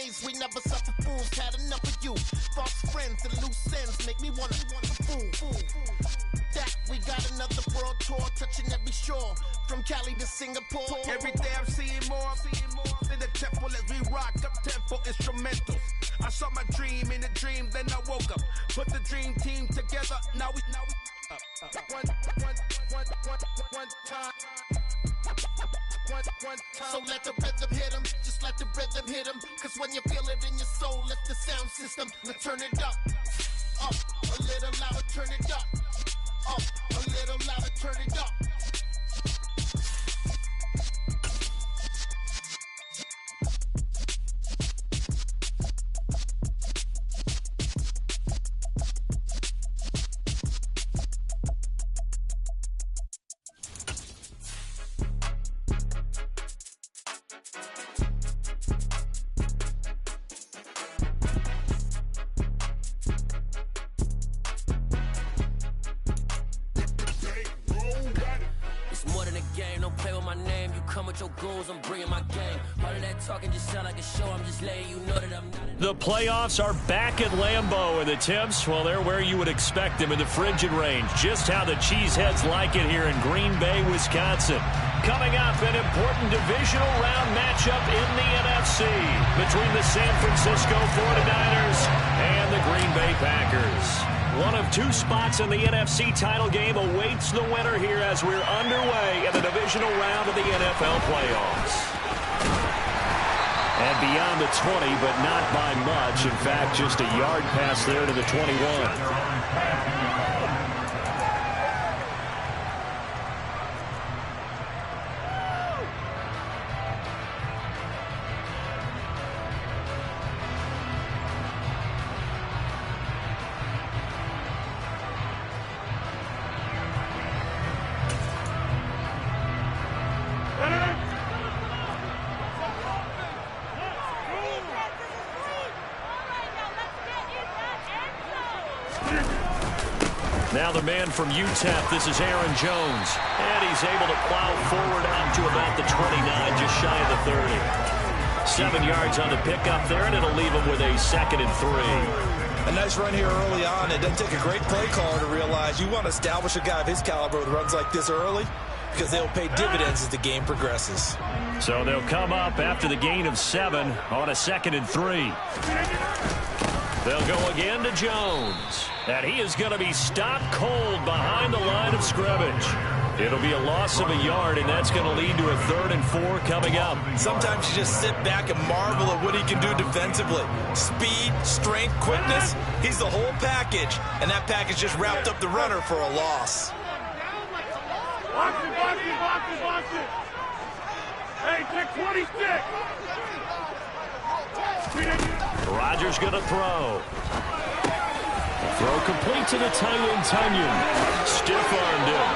ways, we never suffer fools. Had enough of you. False friends and loose ends make me wanna fool. That we got another world tour, touching every shore, from Cali to Singapore. Every day I'm seeing more in the temple as we rock up tempo instrumentals. I saw my dream in a dream, then I woke up. Put the dream team together. Now we up. One time. So let the rhythm hit 'em, just let the rhythm hit 'em. Cause when you feel it in your soul, lift the sound system. Now turn it up, a little louder, turn it up, a little louder, turn it up. The playoffs are back at Lambeau, and the temps, well, they're where you would expect them in the frigid range. Just how the Cheeseheads like it here in Green Bay, Wisconsin. Coming up, an important divisional round matchup in the NFC between the San Francisco 49ers and the Green Bay Packers. One of two spots in the NFC title game awaits the winner here as we're underway in the divisional round of the NFL playoffs. And beyond the 20, but not by much. In fact, just a yard pass there to the 21. Now the man from UTEP, this is Aaron Jones. And he's able to plow forward onto about the 29, just shy of the 30. 7 yards on the pickup there, and it'll leave him with a 2nd and 3. A nice run here early on. It doesn't take a great play caller to realize you want to establish a guy of his caliber with runs like this early because they'll pay dividends as the game progresses. So they'll come up after the gain of 7 on a 2nd and 3. They'll go again to Jones. And he is going to be stopped cold behind the line of scrimmage. It'll be a loss of a yard, and that's going to lead to a 3rd and 4 coming up. Sometimes you just sit back and marvel at what he can do defensively. Speed, strength, quickness. He's the whole package. And that package just wrapped up the runner for a loss. Box it. Hey, take 26. Rodgers going to throw. Throw complete to the tight end, Tunyon. Stiff-armed him.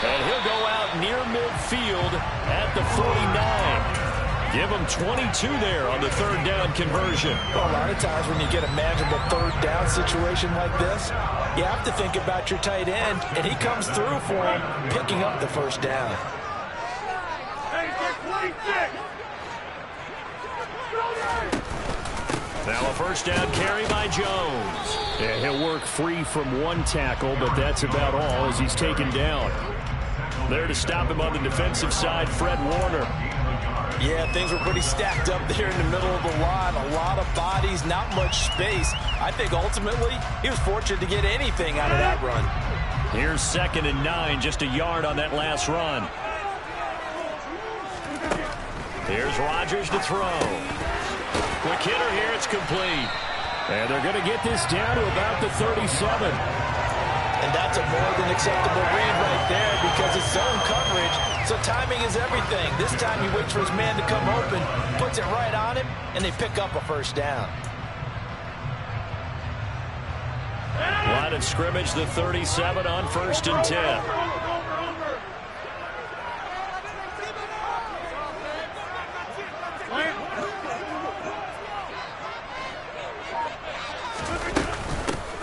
And he'll go out near midfield at the 49. Give him 22 there on the 3rd down conversion. Well, a lot of times when you get a manageable 3rd down situation like this, you have to think about your tight end, and he comes through for him, picking up the 1st down. Hey, take 26. Now a 1st down carry by Jones. Yeah, he'll work free from 1 tackle, but that's about all as he's taken down. There to stop him on the defensive side, Fred Warner. Yeah, things were pretty stacked up there in the middle of the line. A lot of bodies, not much space. I think ultimately he was fortunate to get anything out of that run. Here's 2nd and 9, just a yard on that last run. Here's Rodgers to throw. Quick hitter here, it's complete. And they're going to get this down to about the 37. And that's a more than acceptable read right there because it's zone coverage. So timing is everything. This time he waits for his man to come open, puts it right on him, and they pick up a 1st down. Line of scrimmage, the 37 on 1st and 10.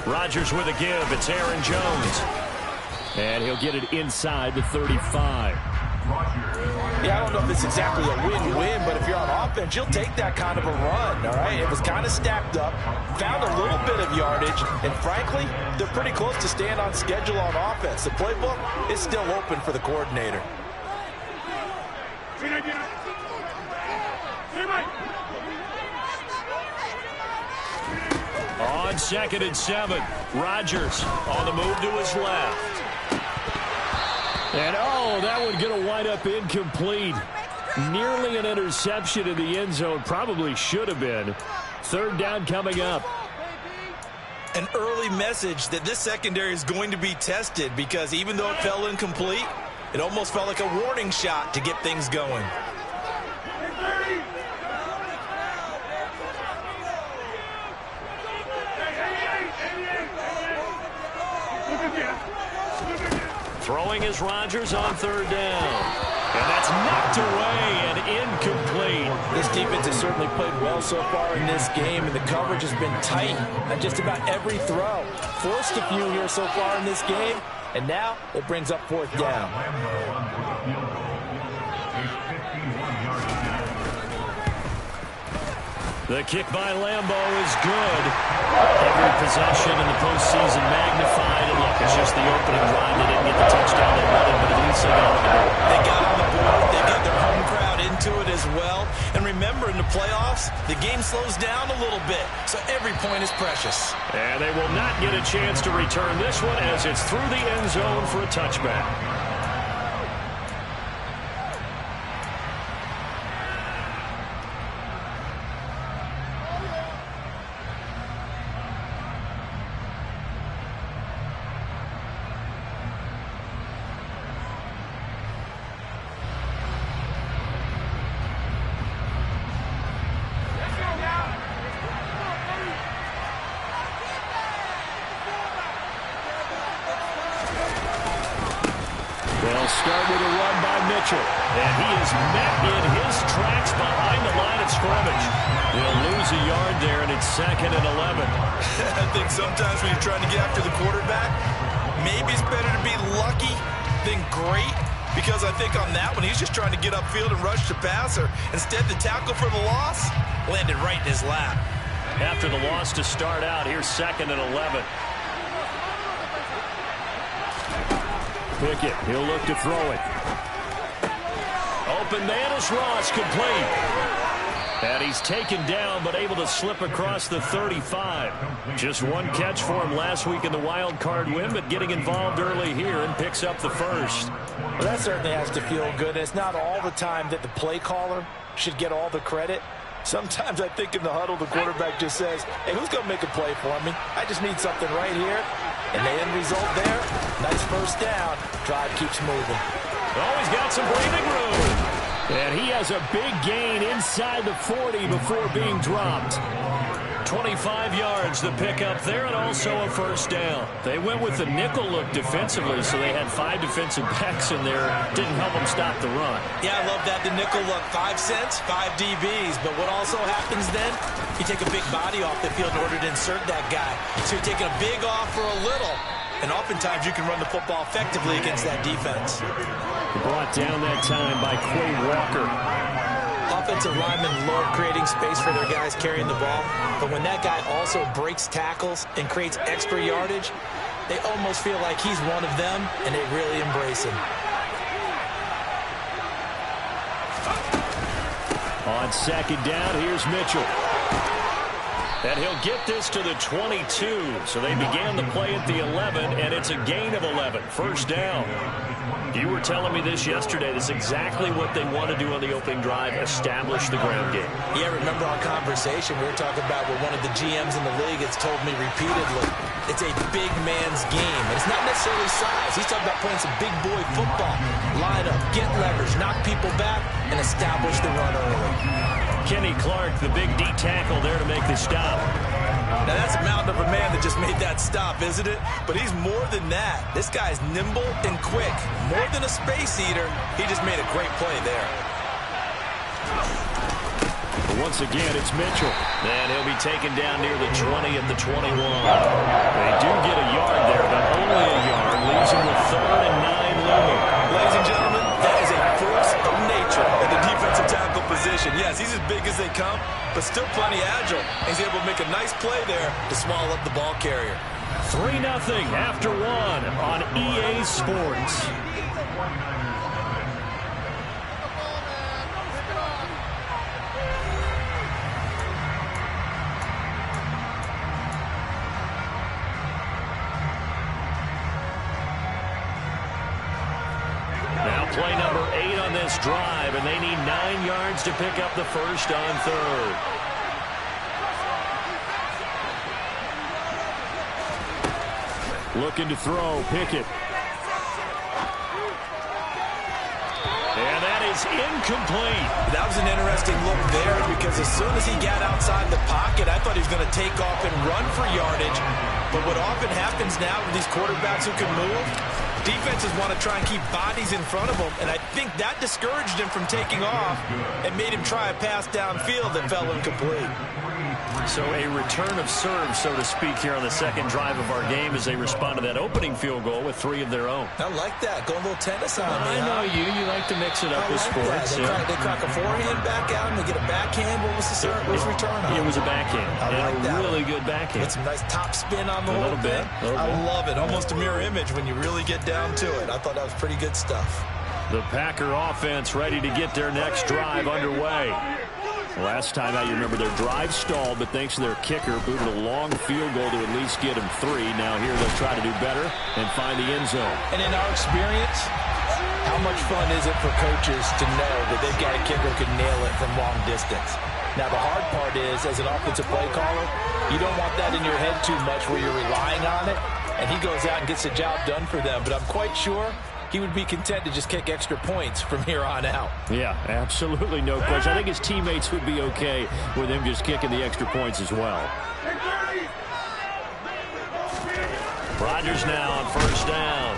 Rodgers with a give. It's Aaron Jones. And he'll get it inside the 35. Yeah, I don't know if it's exactly a win-win, but if you're on offense, you'll take that kind of a run, all right? It was kind of stacked up, found a little bit of yardage, and frankly, they're pretty close to staying on schedule on offense. The playbook is still open for the coordinator. On 2nd and 7, Rodgers on the move to his left. And that would get a wind up incomplete. Nearly an interception in the end zone. Probably should have been. 3rd down coming up. An early message that this secondary is going to be tested, because even though it fell incomplete, it almost felt like a warning shot to get things going. Throwing is Rodgers on 3rd down. And that's knocked away and incomplete. This defense has certainly played well so far in this game, and the coverage has been tight on just about every throw. Forced a few here so far in this game, and now it brings up 4th down. The kick by Lambeau is good. Every possession in the postseason magnified. And look, it's just the opening drive. They didn't get the touchdown they wanted, but at least they got on the board. They got on the board. They got their home crowd into it as well. And remember, in the playoffs, the game slows down a little bit, so every point is precious. And they will not get a chance to return this one as it's through the end zone for a touchback. They'll start with a run by Mitchell. And he is met in his tracks behind the line of scrimmage. They'll lose a yard there, and it's 2nd and 11. I think sometimes when you're trying to get after the quarterback, maybe it's better to be lucky than great. Because I think on that one, he's just trying to get upfield and rush the passer. Instead, the tackle for the loss landed right in his lap. After the loss to start out, here's 2nd and 11. Pickett, he'll look to throw it. Open man is Ross, complete. And he's taken down, but able to slip across the 35. Just one catch for him last week in the wild card win, but getting involved early here and picks up the first. Well, that certainly has to feel good. It's not all the time that the play caller should get all the credit. Sometimes I think in the huddle, the quarterback just says, hey, who's going to make a play for me? I just need something right here. And the end result there, nice 1st down. Drive keeps moving. Oh, he's got some breathing room. And he has a big gain inside the 40 before being dropped. 25 yards, the pickup there, and also a 1st down. They went with the nickel look defensively, so they had 5 defensive backs in there. Didn't help them stop the run. Yeah, I love that, the nickel look. 5 cents, 5 DBs. But what also happens then, you take a big body off the field in order to insert that guy. So you're taking a big off for a little. And oftentimes you can run the football effectively against that defense. Brought down that time by Quay Walker. Offensive linemen love creating space for their guys carrying the ball, but when that guy also breaks tackles and creates extra yardage, they almost feel like he's one of them, and they really embrace him. On 2nd down, here's Mitchell. And he'll get this to the 22. So they began the play at the 11, and it's a gain of 11. 1st down. You were telling me this yesterday. This is exactly what they want to do on the opening drive, establish the ground game. Yeah, remember our conversation? We were talking about what one of the GMs in the league has told me repeatedly. It's a big man's game. And it's not necessarily size. He's talking about playing some big boy football. Line up, get leverage, knock people back, and establish the run early. Kenny Clark, the big D tackle there to make the stop. Now, that's a mountain of a man that just made that stop, isn't it? But he's more than that. This guy's nimble and quick. More than a space eater, he just made a great play there. Once again, it's Mitchell. And he'll be taken down near the 20 at the 21. They do get a yard there, but only a yard. Leaves him with 3rd and 9 looming. Ladies and gentlemen, that is a force of nature. has. He's as big as they come, but still plenty agile. He's able to make a nice play there to swallow up the ball carrier. 3-0 after 1 on EA Sports. Now play number 8 on this drive, and they need 9 yards to pick up the first on third. Looking to throw, Pickett. And that is incomplete. That was an interesting look there because as soon as he got outside the pocket, I thought he was going to take off and run for yardage. But what often happens now with these quarterbacks who can move, defenses want to try and keep bodies in front of them, and I think that discouraged him from taking off and made him try a pass downfield that fell incomplete. So a return of serve, so to speak, here on the second drive of our game as they respond to that opening field goal with 3 of their own. I like that. Go a little tennis on me. I know you. You like to mix it up with sports. They crack a forehand back out and they get a backhand. What was the return on? It was a backhand. I like that. Really good backhand. With some nice top spin on the whole thing. I love it. Almost a mirror image when you really get down to it. I thought that was pretty good stuff. The Packer offense ready to get their next drive underway. Last time out, you remember their drive stalled, but thanks to their kicker, booted a long field goal to at least get them 3. Now here they'll try to do better and find the end zone. And in our experience, how much fun is it for coaches to know that they've got a kicker who can nail it from long distance? Now, the hard part is, as an offensive play caller, you don't want that in your head too much where you're relying on it, and he goes out and gets the job done for them. But I'm quite sure he would be content to just kick extra points from here on out. Yeah, absolutely no question. I think his teammates would be okay with him just kicking the extra points as well. Rodgers now on first down.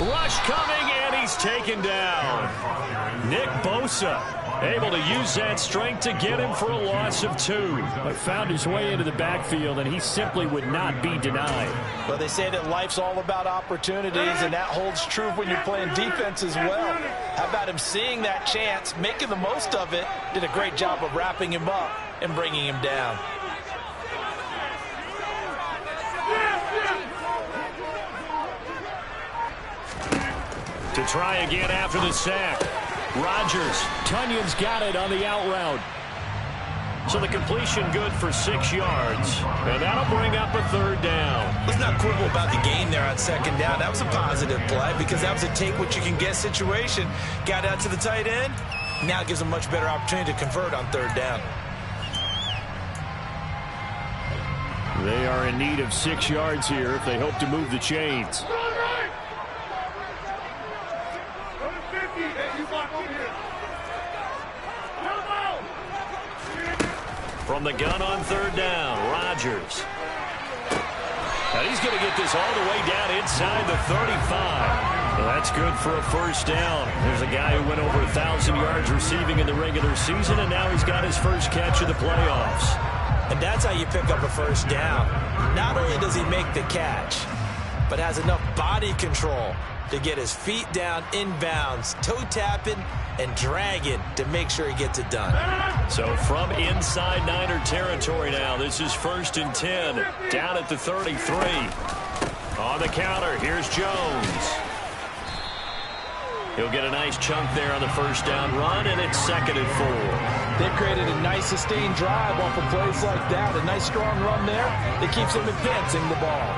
Rush coming, and he's taken down. Nick Bosa able to use that strength to get him for a loss of 2. But found his way into the backfield, and he simply would not be denied. Well, they say that life's all about opportunities, and that holds true when you're playing defense as well. How about him seeing that chance, making the most of it, did a great job of wrapping him up and bringing him down. To try again after the sack. Rodgers, Tunyon's got it on the out route. So the completion good for 6 yards. And that'll bring up a third down. Let's not quibble about the gain there on second down. That was a positive play because that was a take-what-you-can-get situation. Got out to the tight end. Now it gives them a much better opportunity to convert on third down. They are in need of 6 yards here if they hope to move the chains. From the gun on third down, Rodgers. And he's going to get this all the way down inside the 35. Well, that's good for a first down. There's a guy who went over 1,000 yards receiving in the regular season, and now he's got his first catch of the playoffs. And that's how you pick up a first down. Not only does he make the catch, but has enough body control to get his feet down inbounds, toe tapping and dragging to make sure he gets it done. So from inside Niner territory now, this is 1st and 10, down at the 33. On the counter, here's Jones. He'll get a nice chunk there on the first down run, and it's 2nd and 4. They've created a nice sustained drive off of plays like that. A nice strong run there that keeps them advancing the ball.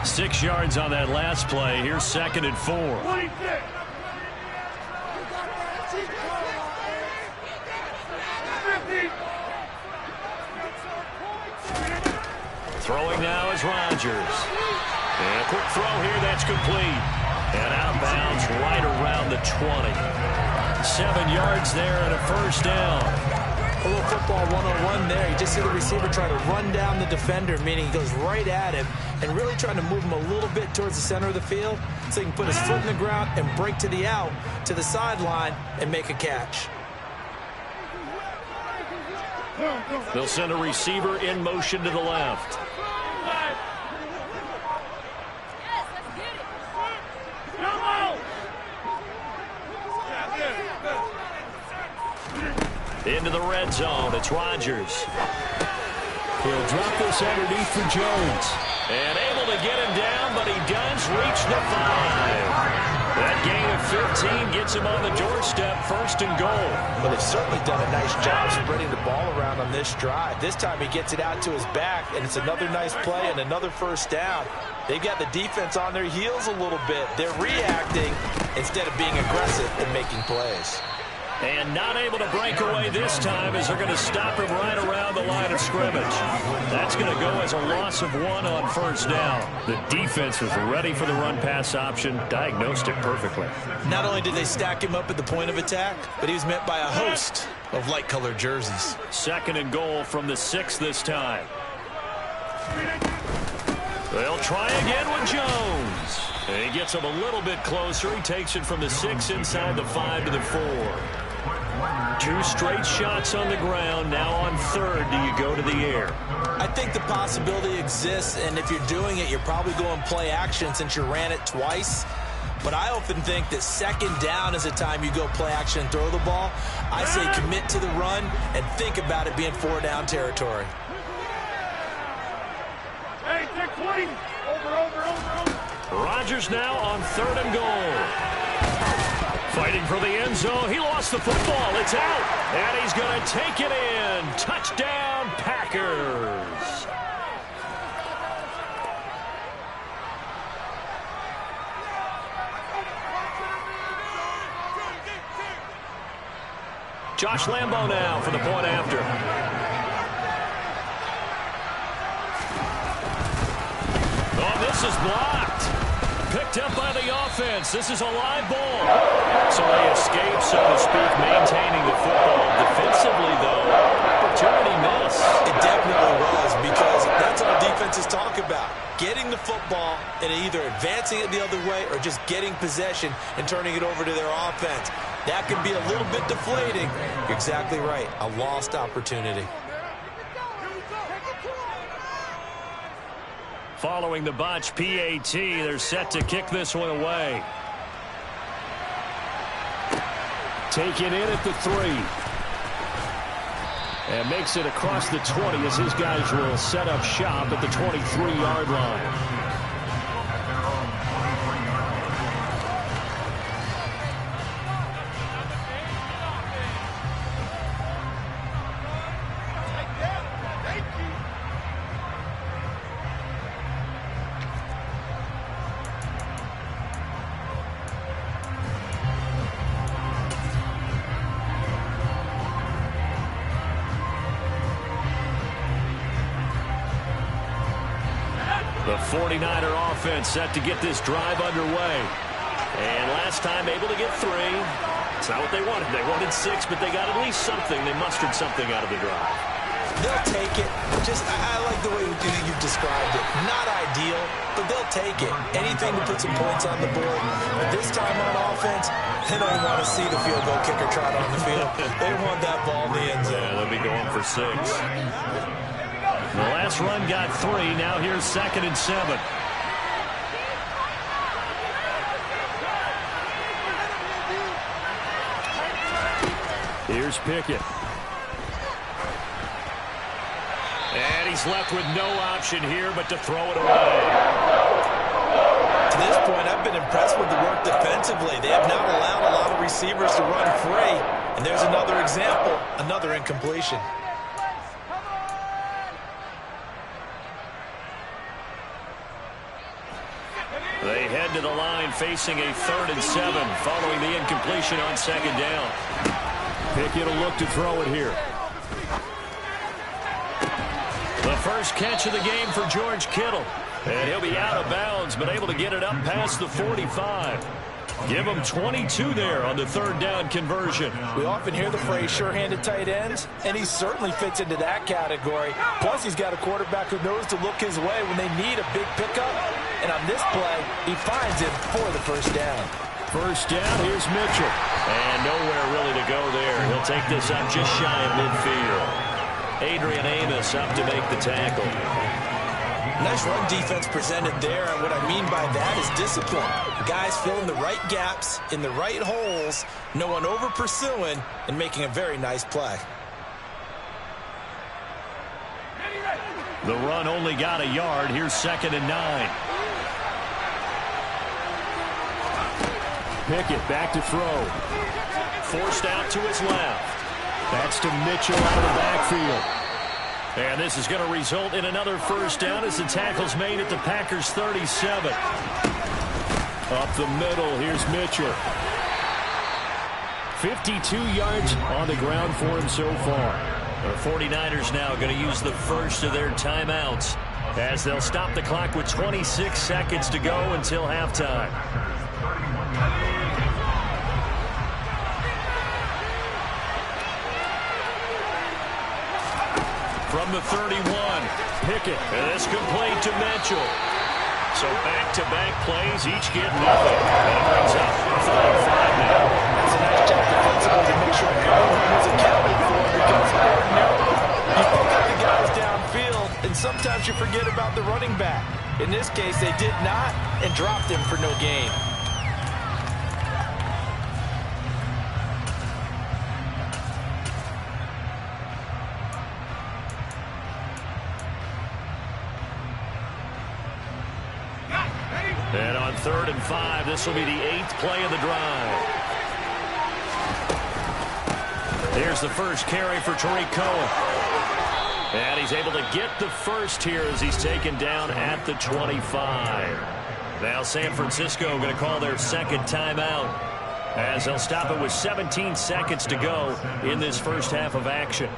6 yards on that last play. Here's 2nd and 4. 26. Throwing now is Rodgers. And a quick throw here, that's complete. And outbounds right around the 20. 7 yards there and a first down. A little football 101 there. You just see the receiver trying to run down the defender, meaning he goes right at him and really trying to move him a little bit towards the center of the field so he can put his foot in the ground and break to the out, to the sideline, and make a catch. They'll send a receiver in motion to the left. red zone. It's Rodgers. He'll drop this underneath for Jones. And able to get him down, but he does reach the 5. That gain of 15 gets him on the doorstep, 1st and goal. Well, they've certainly done a nice job spreading the ball around on this drive. This time he gets it out to his back, and it's another nice play and another 1st down. They've got the defense on their heels a little bit. They're reacting instead of being aggressive and making plays. And not able to break away this time as they're going to stop him right around the line of scrimmage. That's going to go as a loss of 1 on 1st down. The defense was ready for the run-pass option, diagnosed it perfectly. Not only did they stack him up at the point of attack, but he was met by a host of light-colored jerseys. 2nd and goal from the 6 this time. They'll try again with Jones. And he gets him a little bit closer. He takes it from the 6 inside the 5 to the 4. 2 straight shots on the ground. Now on 3rd, do you go to the air? I think the possibility exists, and if you're doing it, you're probably going play action since you ran it twice. But I often think that 2nd down is the time you go play action and throw the ball. I say commit to the run and think about it being 4-down territory. Hey, take 20. Over. Rodgers now on 3rd and goal. Fighting for the end zone. He lost the football. It's out. And he's going to take it in. Touchdown, Packers. Josh Lambo now for the point after. Oh, this is blocked. Picked up by the offense. This is a live ball. So they escape, so to speak, maintaining the football. Defensively, though, opportunity miss. It definitely was, because that's all defenses talk about. Getting the football and either advancing it the other way or just getting possession and turning it over to their offense. That can be a little bit deflating. You're exactly right. A lost opportunity. Following the botch PAT, they're set to kick this one away. Taken in at the 3. And makes it across the 20 as his guys will set up shop at the 23-yard line. The 49er offense set to get this drive underway. And last time able to get 3. It's not what they wanted. They wanted 6, but they got at least something. They mustered something out of the drive. They'll take it. I like the way you've described it. Not ideal, but they'll take it. Anything to put some points on the board. But this time on offense, they don't want to see the field goal kicker trot on the field. They want that ball in the end zone. Yeah, they'll be going for 6. The last run got 3. Now here's 2nd and 7. Here's Pickett. And he's left with no option here but to throw it away. To this point, I've been impressed with the work defensively. They have not allowed a lot of receivers to run free. And there's another example, another incompletion. They head to the line facing a 3rd and 7 following the incompletion on 2nd down. Pickett will look to throw it here. The first catch of the game for George Kittle. And he'll be out of bounds, but able to get it up past the 45. Give him 22 there on the 3rd down conversion. We often hear the phrase sure-handed tight ends, and he certainly fits into that category. Plus, he's got a quarterback who knows to look his way when they need a big pickup. And on this play, he finds it for the 1st down. 1st down, here's Mitchell. And nowhere really to go there. He'll take this up just shy of midfield. Adrian Amos up to make the tackle. Nice run defense presented there, and what I mean by that is discipline. Guys filling the right gaps in the right holes, no one over-pursuing, and making a very nice play. The run only got a yard. Here's 2nd and 9. Pickett back to throw. Forced out to his left. That's to Mitchell out of the backfield. And this is going to result in another first down as the tackle's made at the Packers' 37. Up the middle, here's Mitchell. 52 yards on the ground for him so far. The 49ers now going to use the first of their timeouts as they'll stop the clock with 26 seconds to go until halftime. From the 31, Pickett. And it's complete to Mitchell. So back-to-back plays, each get nothing. And it brings up 5 now. That's a nice job defensively to make sure everyone was accounted for, because ordinarily you pick up the guys downfield, and sometimes you forget about the running back. In this case, they did not, and dropped him for no gain. And on 3rd and 5, this will be the 8th play of the drive. Here's the first carry for Tariq Cohen. And he's able to get the first here as he's taken down at the 25. Now San Francisco going to call their second timeout as they'll stop it with 17 seconds to go in this first half of action.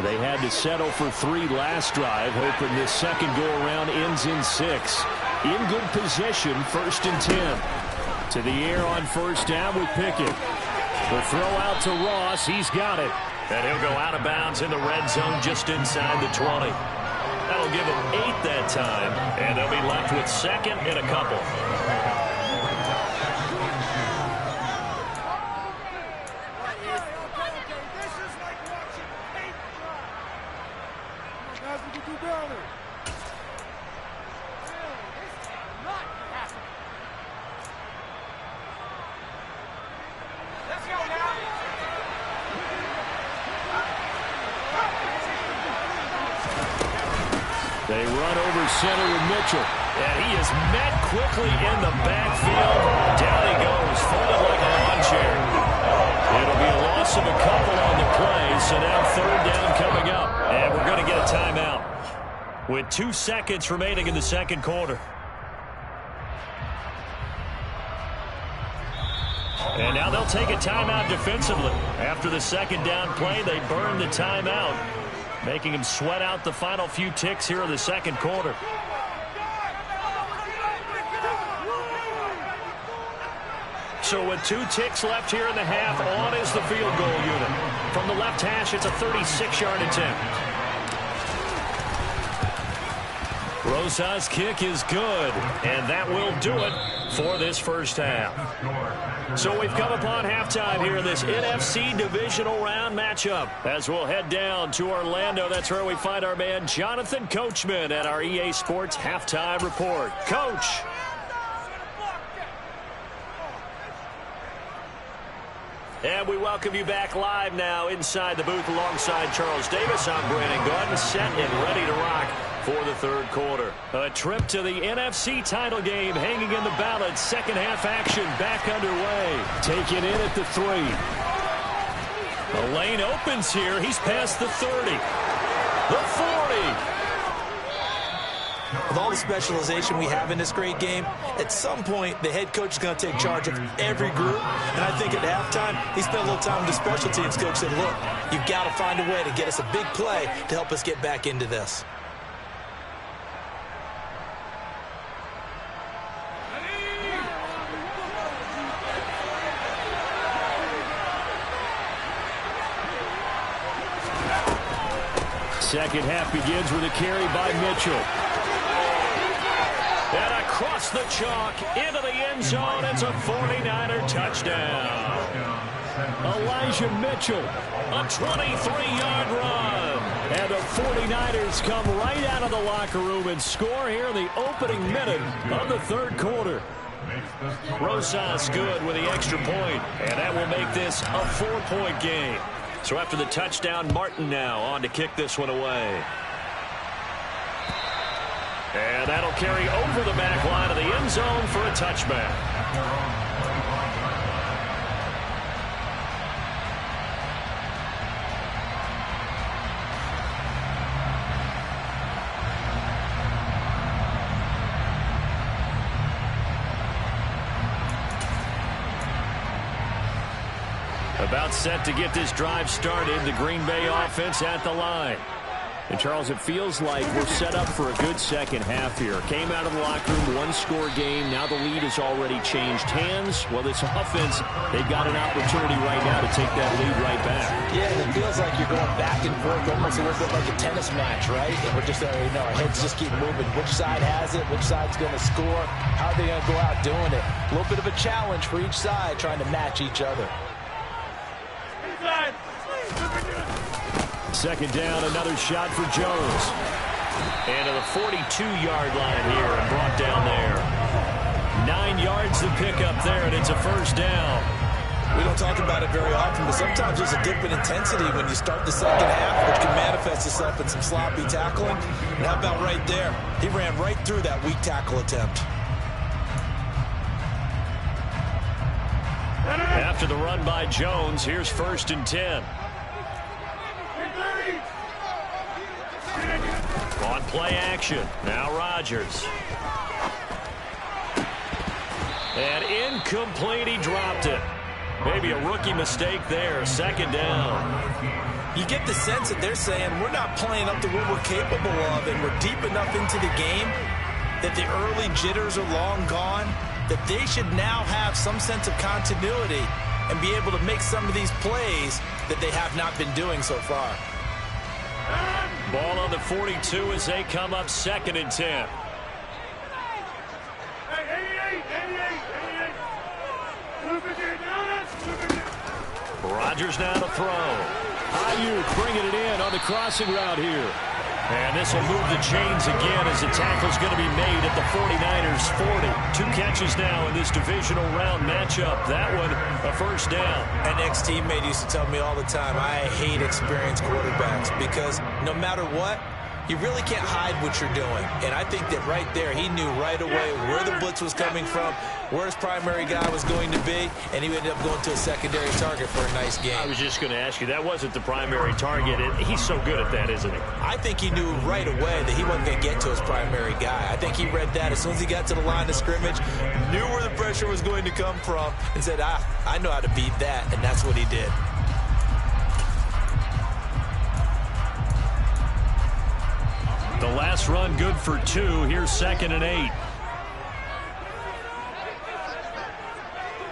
They had to settle for 3 last drive, hoping this second go-around ends in 6. In good position, 1st and 10. To the air on first down with Pickett. The throw out to Ross. He's got it. And he'll go out of bounds in the red zone just inside the 20. That'll give them 8 that time, and they'll be left with 2nd and a couple. They run over center with Mitchell. And he is met quickly in the backfield. Down he goes, folded like a lawn chair. It'll be a loss of a couple on the play, so now 3rd down coming up. And we're going to get a timeout with 2 seconds remaining in the second quarter. And now they'll take a timeout defensively. After the second down play, they burn the timeout, making him sweat out the final few ticks here in the second quarter. So with 2 ticks left here in the half, on is the field goal unit. From the left hash, it's a 36-yard attempt. Rosas' kick is good, and that will do it for this first half. So we've come upon halftime here in this NFC divisional round matchup. As we'll head down to Orlando, that's where we find our man Jonathan Coachman at our EA Sports Halftime Report. Coach. And we welcome you back live now inside the booth alongside Charles Davis. I'm Brandon Gaudin, set and ready to rock for the third quarter. A trip to the NFC title game hanging in the balance. Second half action back underway. Taken in at the 3. The lane opens here. He's past the 30. The 40. With all the specialization we have in this great game, at some point the head coach is going to take charge of every group. And I think at halftime, he spent a little time with the special teams coach, said, look, you've got to find a way to get us a big play to help us get back into this. Second half begins with a carry by Mitchell. And across the chalk, into the end zone, it's a 49er touchdown. Elijah Mitchell, a 23-yard run. And the 49ers come right out of the locker room and score here in the opening minute of the third quarter. Rosas good with the extra point, and that will make this a 4-point game. So after the touchdown, Martin now on to kick this one away. And that'll carry over the back line of the end zone for a touchback. About set to get this drive started, the Green Bay offense at the line. And, Charles, it feels like we're set up for a good second half here. Came out of the locker room, one-score game. Now the lead has already changed hands. Well, this offense, they've got an opportunity right now to take that lead right back. Yeah, it feels like you're going back and forth, almost a little bit like a tennis match, right? And we're just, our heads just keep moving. Which side has it? Which side's going to score? How are they going to go out doing it? A little bit of a challenge for each side, trying to match each other. Second down, another shot for Jones. And to the 42-yard line here and brought down there. 9 yards to pick up there, and it's a first down. We don't talk about it very often, but sometimes there's a dip in intensity when you start the second half, which can manifest itself in some sloppy tackling. And how about right there? He ran right through that weak tackle attempt. After the run by Jones, here's 1st and 10. On play action, now Rodgers. And incomplete, he dropped it. Maybe a rookie mistake there, second down. You get the sense that they're saying we're not playing up to what we're capable of, and we're deep enough into the game that the early jitters are long gone, that they should now have some sense of continuity and be able to make some of these plays that they have not been doing so far. Ball on the 42 as they come up 2nd and 10. Rodgers now to throw. Ayuk bringing it in on the crossing route here. And this will move the chains again as the tackle's going to be made at the 49ers 40. 2 catches now in this divisional round matchup. That one, a first down. An ex-teammate used to tell me all the time, I hate experienced quarterbacks because no matter what, you really can't hide what you're doing. And I think that right there, he knew right away where the blitz was coming from, where his primary guy was going to be, and he ended up going to a secondary target for a nice game. I was just going to ask you, that wasn't the primary target. He's so good at that, isn't he? I think he knew right away that he wasn't going to get to his primary guy. I think he read that as soon as he got to the line of scrimmage, knew where the pressure was going to come from, and said, I know how to beat that, and that's what he did. The last run good for 2. Here's 2nd and 8.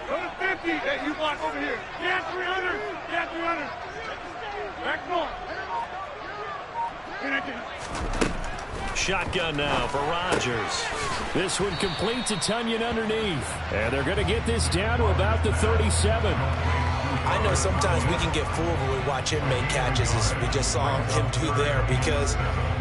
Go to 50. Hey, you block over here. Yeah, 300. Yeah, 300. Back north. Shotgun now for Rodgers. This one complete to Tunyon underneath. And they're going to get this down to about the 37. I know sometimes we can get fooled when we watch him make catches, as we just saw him do there, because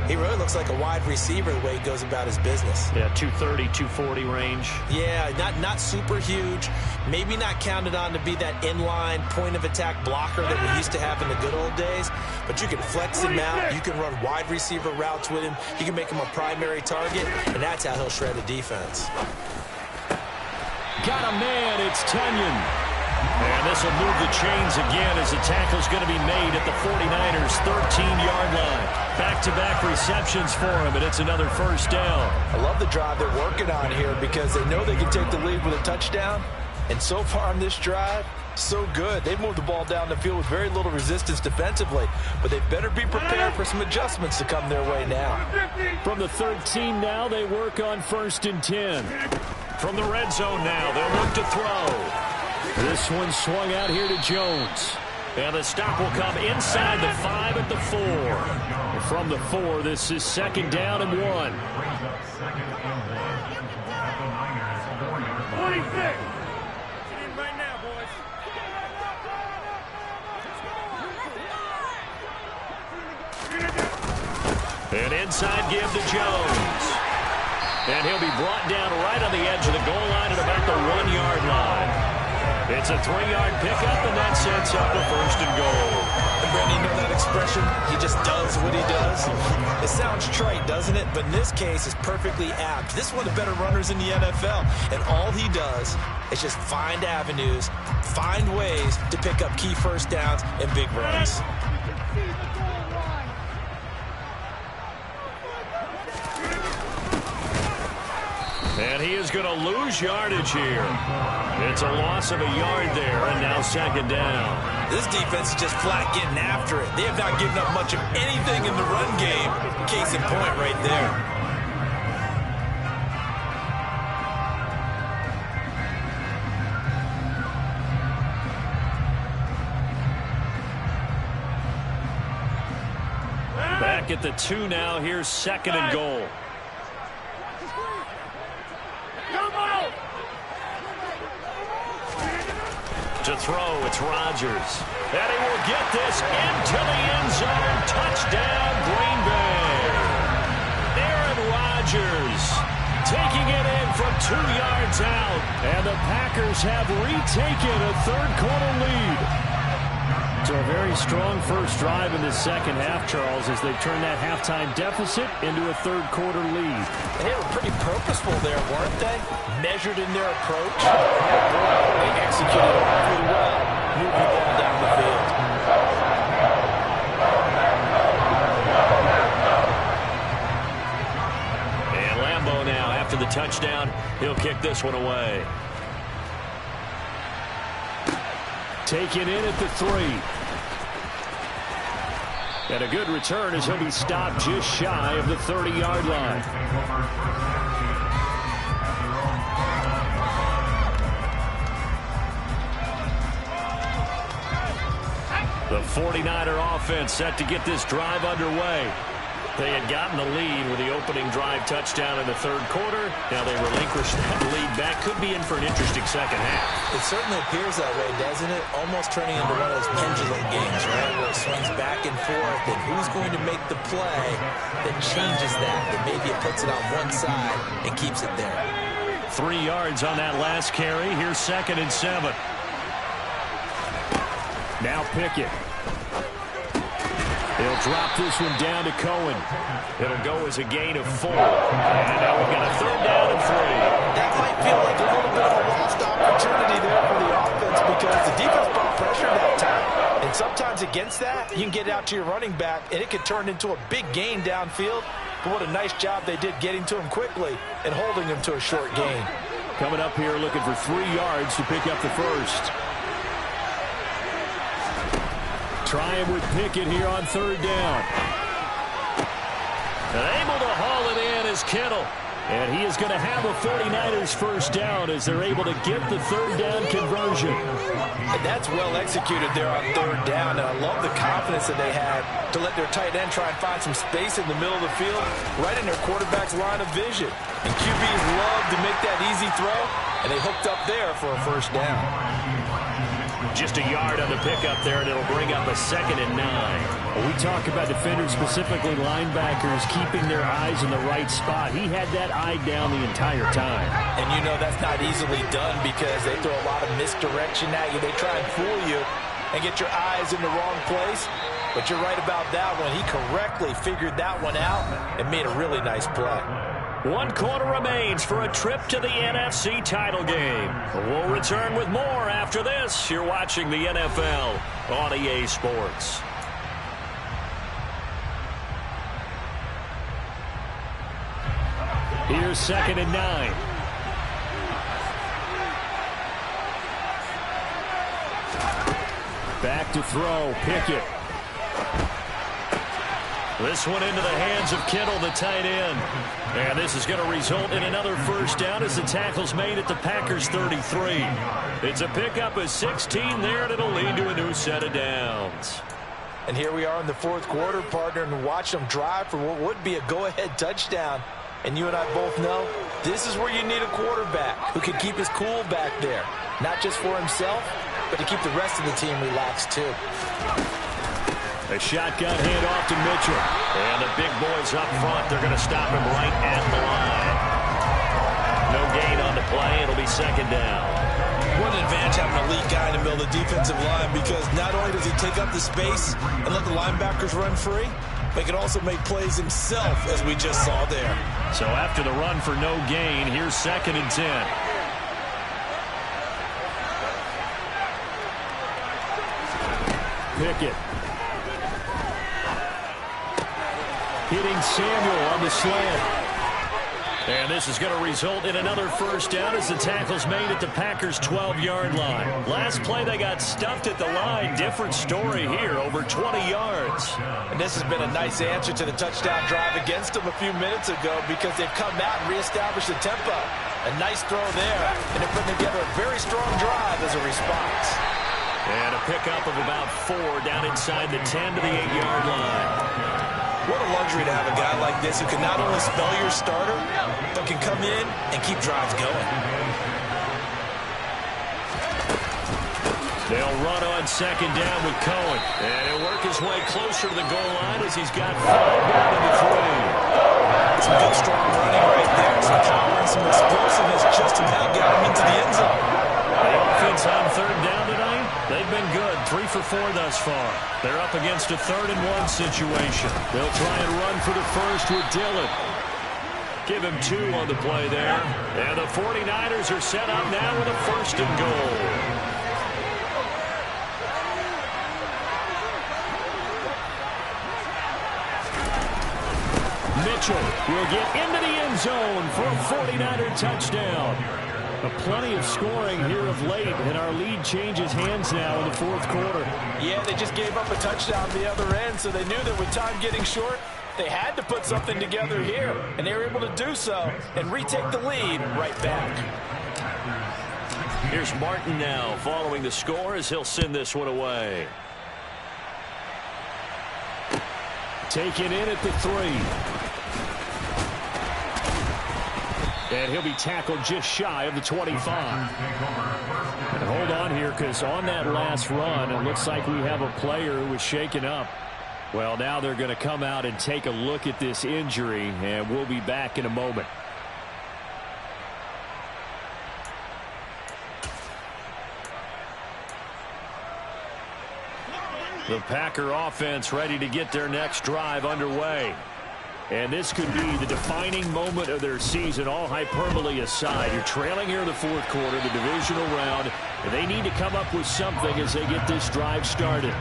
he really looks like a wide receiver the way he goes about his business. Yeah, 230, 240 range. Yeah, not super huge. Maybe not counted on to be that inline point-of-attack blocker that we used to have in the good old days. But you can flex him out. You can run wide receiver routes with him. You can make him a primary target, and that's how he'll shred a defense. Got a man. It's Tunyon. And this will move the chains again as the tackle's going to be made at the 49ers 13-yard line. Back-to-back receptions for him, and it's another first down. I love the drive they're working on here because they know they can take the lead with a touchdown. And so far on this drive, so good. They've moved the ball down the field with very little resistance defensively, but they better be prepared for some adjustments to come their way now. From the 13 now, they work on 1st and 10. From the red zone now, they'll look to throw. This one swung out here to Jones. And the stop will come inside the 5 at the 4. And from the 4, this is 2nd down and 1. 26. And inside give to Jones. And he'll be brought down right on the edge of the goal line at about the 1-yard line. It's a 3-yard pickup, and that sets up a 1st and goal. And Brandon, you know that expression? He just does what he does. It sounds trite, doesn't it? But in this case, it's perfectly apt. This is one of the better runners in the NFL. And all he does is just find avenues, find ways to pick up key first downs and big runs. And he is going to lose yardage here. It's a loss of a yard there, and now second down. This defense is just flat getting after it. They have not given up much of anything in the run game. Case in point right there. Back at the 2 now. Here's second and goal. To throw, it's Rodgers. And he will get this into the end zone. Touchdown, Green Bay. Aaron Rodgers taking it in from 2 yards out. And the Packers have retaken a third-quarter lead. So a very strong first drive in the second half, Charles, as they've turned that halftime deficit into a third-quarter lead. They were pretty purposeful there, weren't they? Measured in their approach. They executed pretty well, moving the ball down the field. And Lambeau now, after the touchdown, he'll kick this one away. Taken in at the 3. And a good return as he'll be stopped just shy of the 30-yard line. The 49er offense set to get this drive underway. They had gotten the lead with the opening drive touchdown in the third quarter. Now they relinquish that lead back. Could be in for an interesting second half. It certainly appears that way, doesn't it? Almost turning into one of those pendulum games, right? Where it swings back and forth, and who's going to make the play that changes that? That maybe it puts it on one side and keeps it there. 3 yards on that last carry. Here's second and 7. Now Pickett. He'll drop this one down to Cohen. It'll go as a gain of 4. And now we've got a third down and 3. That might feel like a little bit of a lost opportunity there for the offense because the defense brought pressure that time. And sometimes against that, you can get out to your running back, and it could turn into a big gain downfield. But what a nice job they did getting to him quickly and holding him to a short gain. Coming up here looking for 3 yards to pick up the first. Trying with Pickett here on third down. And able to haul it in is Kittle. And he is going to have a 49ers first down as they're able to get the third down conversion. And that's well executed there on third down. And I love the confidence that they had to let their tight end try and find some space in the middle of the field, right in their quarterback's line of vision. And QBs love to make that easy throw, and they hooked up there for a first down. Just a yard on the pickup there, and it'll bring up a second and 9. We talk about defenders, specifically linebackers, keeping their eyes in the right spot. He had that eye down the entire time. And you know that's not easily done because they throw a lot of misdirection at you. They try and fool you and get your eyes in the wrong place. But you're right about that one. He correctly figured that one out and made a really nice play. 1 quarter remains for a trip to the NFC title game. We'll return with more after this. You're watching the NFL on EA Sports. Here's second and 9. Back to throw, Pickett. This one into the hands of Kittle, the tight end. And this is going to result in another first down as the tackle's made at the Packers' 33. It's a pickup of 16 there, and it'll lead to a new set of downs. And here we are in the fourth quarter, partner, and watch them drive for what would be a go-ahead touchdown. And you and I both know this is where you need a quarterback who can keep his cool back there. Not just for himself, but to keep the rest of the team relaxed too. A shotgun handoff to Mitchell. And the big boys up front, they're going to stop him right at the line. No gain on the play. It'll be second down. What an advantage having a lead guy in the middle Bill, the defensive line, because not only does he take up the space and let the linebackers run free, but he can also make plays himself, as we just saw there. So after the run for no gain, here's 2nd and 10. Pickett. Hitting Samuel on the slant. And this is going to result in another first down as the tackle's made at the Packers' 12-yard line. Last play, they got stuffed at the line. Different story here, over 20 yards. And this has been a nice answer to the touchdown drive against them a few minutes ago because they've come out and reestablished the tempo. A nice throw there, and they're putting together a very strong drive as a response. And a pickup of about 4 down inside the 10 to the 8-yard line. What a luxury to have a guy like this who can not only spell your starter, but can come in and keep drives going. They'll run on 2nd down with Cohen. And he'll work his way closer to the goal line as he's got 5 down in the 3. Some good, strong running right there. Some power and some explosiveness just about got him into the end zone. The offense on 3rd down tonight, they've been good. 3 for 4 thus far. They're up against a 3rd and 1 situation. They'll try and run for the first with Dillon. Give him 2 on the play there. And the 49ers are set up now with a 1st and goal. Mitchell will get into the end zone for a 49er touchdown. Plenty of scoring here of late, and our lead changes hands now in the 4th quarter. Yeah, they just gave up a touchdown the other end, so they knew that with time getting short, they had to put something together here, and they were able to do so and retake the lead right back. Here's Martin now following the score as he'll send this one away. Taken in at the 3. And he'll be tackled just shy of the 25. And hold on here, because on that last run, it looks like we have a player who was shaken up. Well, now they're going to come out and take a look at this injury, and we'll be back in a moment. The Packer offense ready to get their next drive underway. And this could be the defining moment of their season, all hyperbole aside. You're trailing here in the 4th quarter, the divisional round, and they need to come up with something as they get this drive started.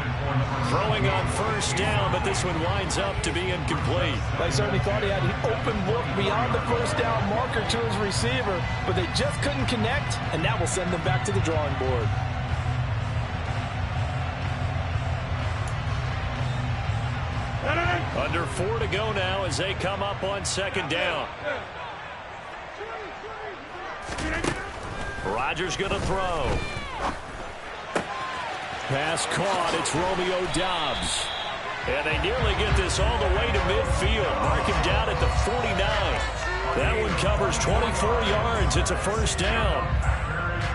Throwing on 1st down, but this one winds up to be incomplete. They certainly thought he had an open look beyond the 1st down marker to his receiver, but they just couldn't connect, and that will send them back to the drawing board. Under 4 to go now as they come up on 2nd down. Rodgers going to throw. Pass caught. It's Romeo Doubs. And they nearly get this all the way to midfield. Mark him down at the 49. That one covers 24 yards. It's a 1st down.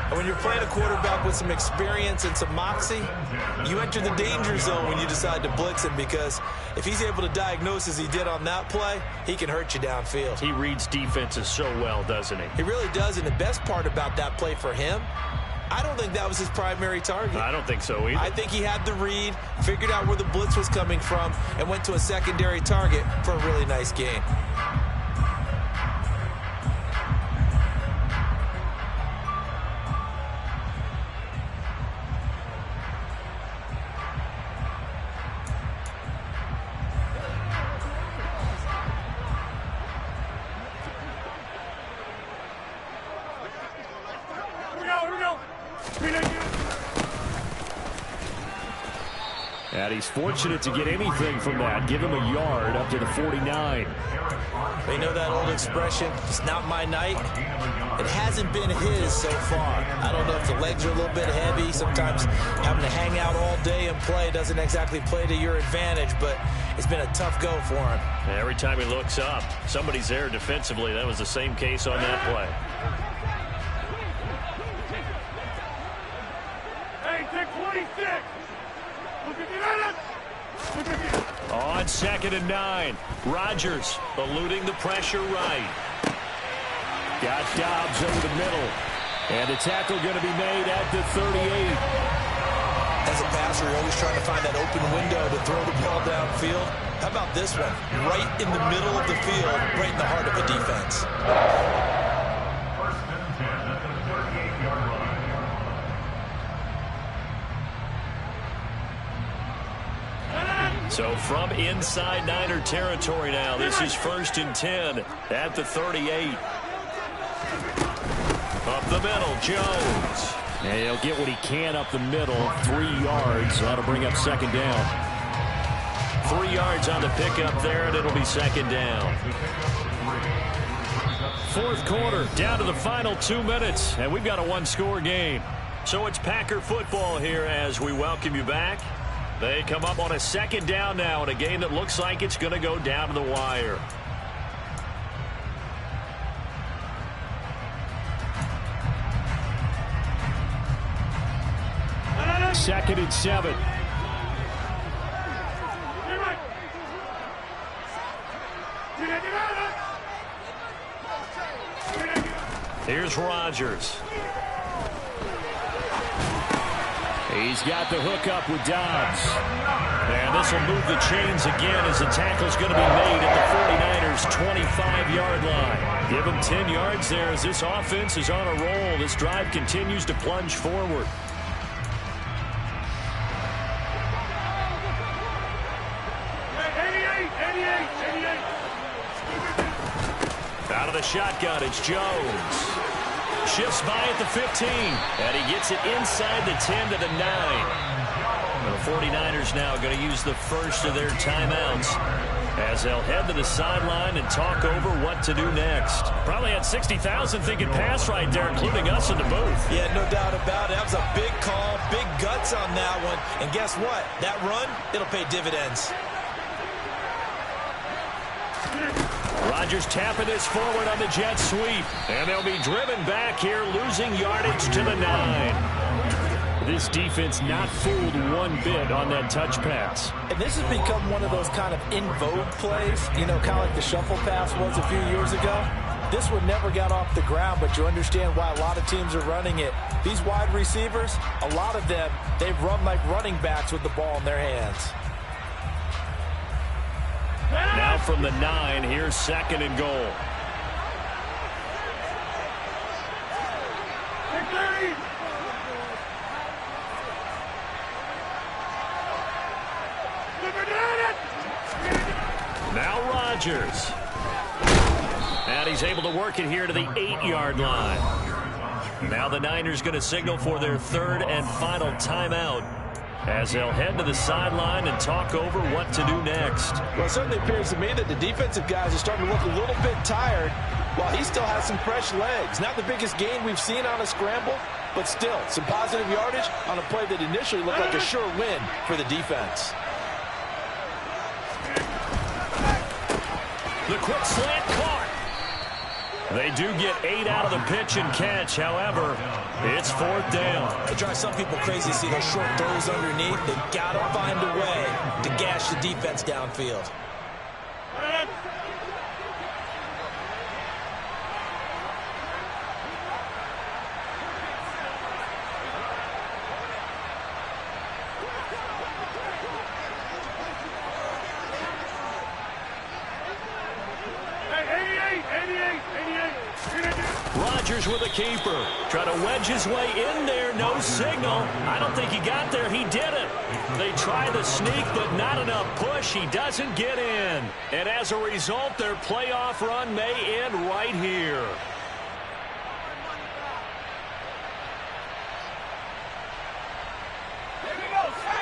And when you're playing a quarterback with some experience and some moxie, you enter the danger zone when you decide to blitz him, because if he's able to diagnose as he did on that play, he can hurt you downfield. He reads defenses so well, doesn't he? He really does, and the best part about that play for him, I don't think that was his primary target. I don't think so either. I think he had the read, figured out where the blitz was coming from, and went to a secondary target for a really nice gain. And he's fortunate to get anything from that. Give him a yard up to the 49. They know that old expression, it's not my night. It hasn't been his so far. I don't know if the legs are a little bit heavy. Sometimes having to hang out all day and play doesn't exactly play to your advantage, but it's been a tough go for him. Every time he looks up, somebody's there defensively. That was the same case on that play. Hey, take 26. On 2nd and 9, Rodgers eluding the pressure right. Got Doubs over the middle. And the tackle going to be made at the 38. As a passer, you're always trying to find that open window to throw the ball downfield. How about this one? Right in the middle of the field, right in the heart of a defense. First and 10 at the 38-yard line. So from inside Niner territory now, this is 1st and 10 at the 38. Up the middle, Jones. And he'll get what he can up the middle, 3 yards. That'll bring up 2nd down. 3 yards on the pickup there, and it'll be 2nd down. 4th quarter, down to the final 2 minutes, and we've got a one-score game. So it's Packer football here as we welcome you back. They come up on a 2nd down now in a game that looks like it's going to go down to the wire. Second and 7. Here's Rodgers. He's got the hook up with Dobbs. And this will move the chains again as the tackle's going to be made at the 49ers' 25-yard line. Give them 10 yards there as this offense is on a roll. This drive continues to plunge forward. Out of the shotgun, it's Jones. Shifts by at the 15, and he gets it inside the 10 to the 9. The 49ers now going to use the first of their timeouts as they'll head to the sideline and talk over what to do next. Probably had 60,000 thinking pass right there, including us in the booth. Yeah, no doubt about it. That was a big call, big guts on that one. And guess what? That run, it'll pay dividends. Rodgers tapping this forward on the jet sweep. And they'll be driven back here, losing yardage to the 9. This defense not fooled one bit on that touch pass. And this has become one of those kind of in vogue plays, you know, kind of like the shuffle pass was a few years ago. This one never got off the ground, but you understand why a lot of teams are running it. These wide receivers, a lot of them, they've run like running backs with the ball in their hands. Now from the 9, here's 2nd and goal. Now Rodgers. And he's able to work it here to the 8-yard line. Now the Niners going to signal for their 3rd and final timeout as they'll head to the sideline and talk over what to do next. Well, it certainly appears to me that the defensive guys are starting to look a little bit tired while he still has some fresh legs. Not the biggest gain we've seen on a scramble, but still some positive yardage on a play that initially looked like a sure win for the defense. The quick slant caught. They do get 8 out of the pitch and catch. However, it's 4th down. It drives some people crazy to see those short throws underneath. They've got to find a way to gash the defense downfield. Rodgers with a keeper. Trying to wedge his way in there. No signal. I don't think he got there. He didn't. They try the sneak, but not enough push. He doesn't get in. And as a result, their playoff run may end right here.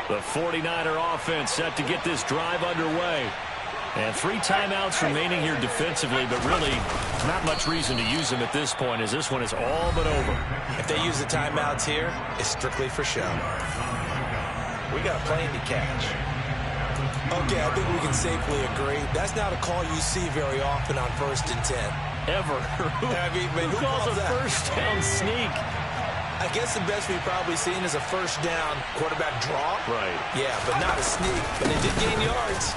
The 49er offense set to get this drive underway. And 3 timeouts remaining here defensively, but really not much reason to use them at this point as this one is all but over. If they use the timeouts here, it's strictly for show. We got a plane to catch. Okay, I think we can safely agree. That's not a call you see very often on 1st and 10. Ever. Who calls a first down sneak? I guess the best we've probably seen is a first down quarterback draw. Right. Yeah, but not a sneak. But they did gain yards.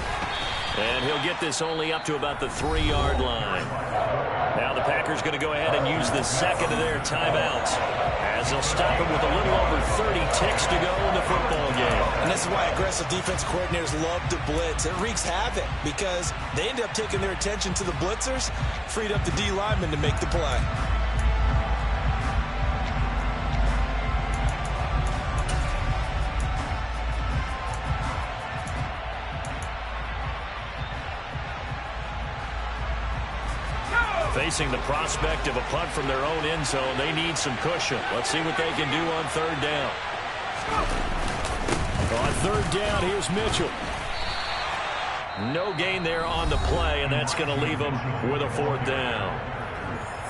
And he'll get this only up to about the 3-yard line. Now the Packers going to go ahead and use the second of their timeouts as they'll stop him with a little over 30 ticks to go in the football game. And this is why aggressive defense coordinators love to blitz. It wreaks havoc because they end up taking their attention to the blitzers, freed up the D lineman to make the play. Facing the prospect of a punt from their own end zone, they need some cushion. Let's see what they can do on third down. On third down, here's Mitchell. No gain there on the play, and that's going to leave them with a fourth down.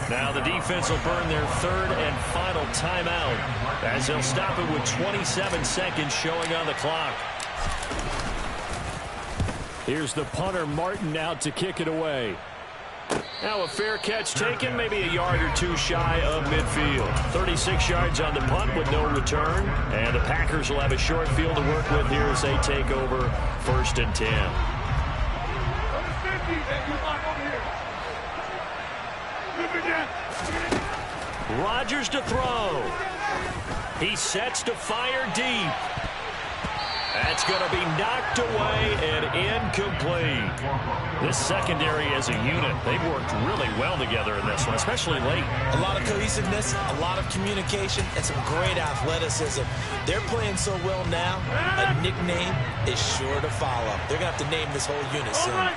Now the defense will burn their third and final timeout as they'll stop it with 27 seconds showing on the clock. Here's the punter, Martin, out to kick it away. Now a fair catch taken, maybe a yard or two shy of midfield. 36 yards on the punt with no return. And the Packers will have a short field to work with here as they take over 1st and 10. Rodgers to throw. He sets to fire deep. That's going to be knocked away and incomplete. This secondary as a unit, they've worked really well together in this one, especially late. A lot of cohesiveness, a lot of communication, and some great athleticism. They're playing so well now, a nickname is sure to follow. They're going to have to name this whole unit soon. Right.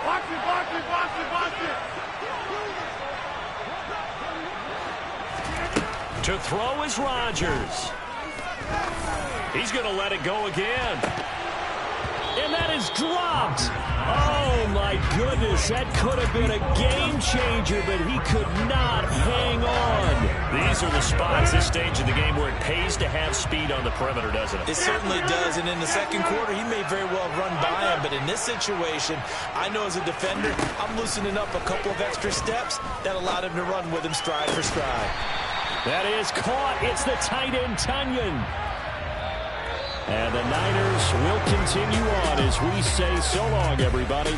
Watch it, watch it, watch it, watch it. To throw is Rodgers. He's going to let it go again. And that is dropped. Oh, my goodness. That could have been a game changer, but he could not hang on. These are the spots, this stage of the game, where it pays to have speed on the perimeter, doesn't it? It certainly does, and in the second quarter, he may very well run by him, but in this situation, I know as a defender, I'm loosening up a couple of extra steps that allowed him to run with him stride for stride. That is caught. It's the tight end, Tunyon. And the Niners will continue on as we say so long, everybody.